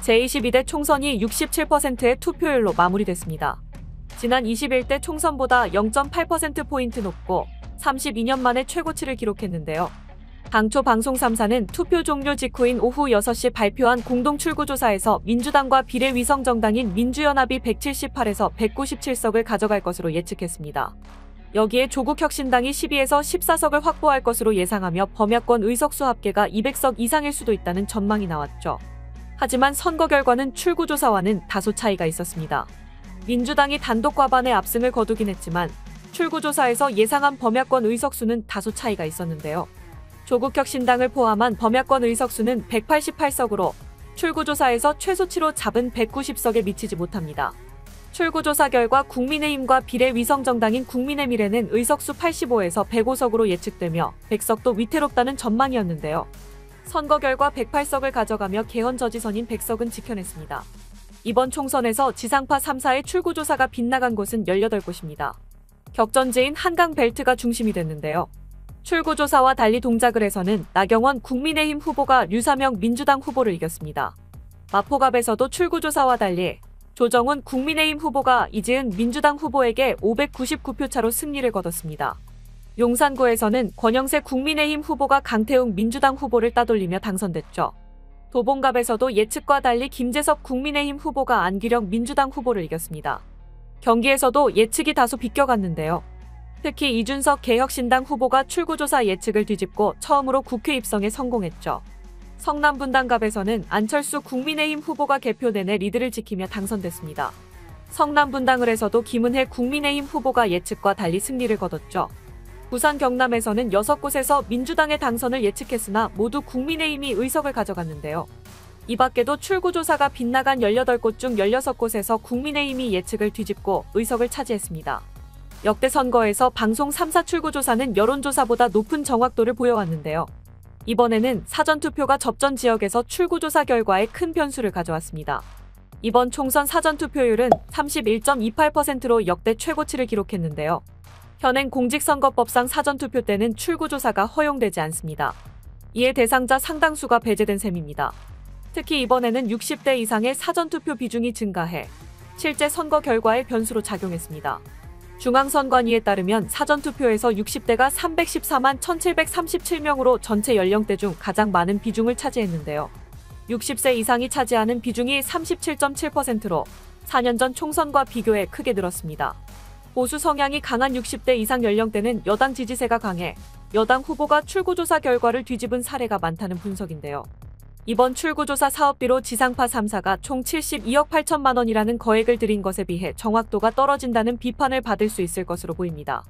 제22대 총선이 67%의 투표율로 마무리됐습니다. 지난 21대 총선보다 0.8%포인트 높고 32년 만에 최고치를 기록했는데요. 당초 방송 3사는 투표 종료 직후인 오후 6시 발표한 공동출구조사에서 민주당과 비례위성정당인 민주연합이 178에서 197석을 가져갈 것으로 예측했습니다. 여기에 조국혁신당이 12에서 14석을 확보할 것으로 예상하며 범야권 의석수 합계가 200석 이상일 수도 있다는 전망이 나왔죠. 하지만 선거 결과는 출구조사와는 다소 차이가 있었습니다. 민주당이 단독 과반의 압승을 거두긴 했지만 출구조사에서 예상한 범야권 의석수는 다소 차이가 있었는데요. 조국혁신당을 포함한 범야권 의석수는 188석으로 출구조사에서 최소치로 잡은 190석에 미치지 못합니다. 출구조사 결과 국민의힘과 비례위성정당인 국민의미래는 의석수 85에서 105석으로 예측되며 100석도 위태롭다는 전망이었는데요. 선거 결과 108석을 가져가며 개헌저지선인 100석은 지켜냈습니다. 이번 총선에서 지상파 3사의 출구조사가 빗나간 곳은 18곳입니다. 격전지인 한강벨트가 중심이 됐는데요. 출구조사와 달리 동작을 해서는 나경원 국민의힘 후보가 류사명 민주당 후보를 이겼습니다. 마포갑에서도 출구조사와 달리 조정훈 국민의힘 후보가 이지은 민주당 후보에게 599표 차로 승리를 거뒀습니다. 용산구에서는 권영세 국민의힘 후보가 강태웅 민주당 후보를 따돌리며 당선됐죠. 도봉갑에서도 예측과 달리 김재섭 국민의힘 후보가 안기령 민주당 후보를 이겼습니다. 경기에서도 예측이 다소 비껴갔는데요. 특히 이준석 개혁신당 후보가 출구조사 예측을 뒤집고 처음으로 국회 입성에 성공했죠. 성남 분당갑에서는 안철수 국민의힘 후보가 개표 내내 리드를 지키며 당선됐습니다. 성남 분당을에서도 김은혜 국민의힘 후보가 예측과 달리 승리를 거뒀죠. 부산 경남에서는 6곳에서 민주당의 당선을 예측했으나 모두 국민의힘이 의석을 가져갔는데요. 이 밖에도 출구조사가 빗나간 18곳 중 16곳에서 국민의힘이 예측을 뒤집고 의석을 차지했습니다. 역대 선거에서 방송 3사 출구조사는 여론조사보다 높은 정확도를 보여왔는데요. 이번에는 사전투표가 접전 지역에서 출구조사 결과에 큰 변수를 가져왔습니다. 이번 총선 사전투표율은 31.28%로 역대 최고치를 기록했는데요. 현행 공직선거법상 사전투표 때는 출구조사가 허용되지 않습니다. 이에 대상자 상당수가 배제된 셈입니다. 특히 이번에는 60대 이상의 사전투표 비중이 증가해 실제 선거 결과의 변수로 작용했습니다. 중앙선관위에 따르면 사전투표에서 60대가 314만 1737명으로 전체 연령대 중 가장 많은 비중을 차지했는데요. 60세 이상이 차지하는 비중이 37.7%로 4년 전 총선과 비교해 크게 늘었습니다. 보수 성향이 강한 60대 이상 연령대는 여당 지지세가 강해 여당 후보가 출구조사 결과를 뒤집은 사례가 많다는 분석인데요. 이번 출구조사 사업비로 지상파 3사가 총 72억 8천만 원이라는 거액을 들인 것에 비해 정확도가 떨어진다는 비판을 받을 수 있을 것으로 보입니다.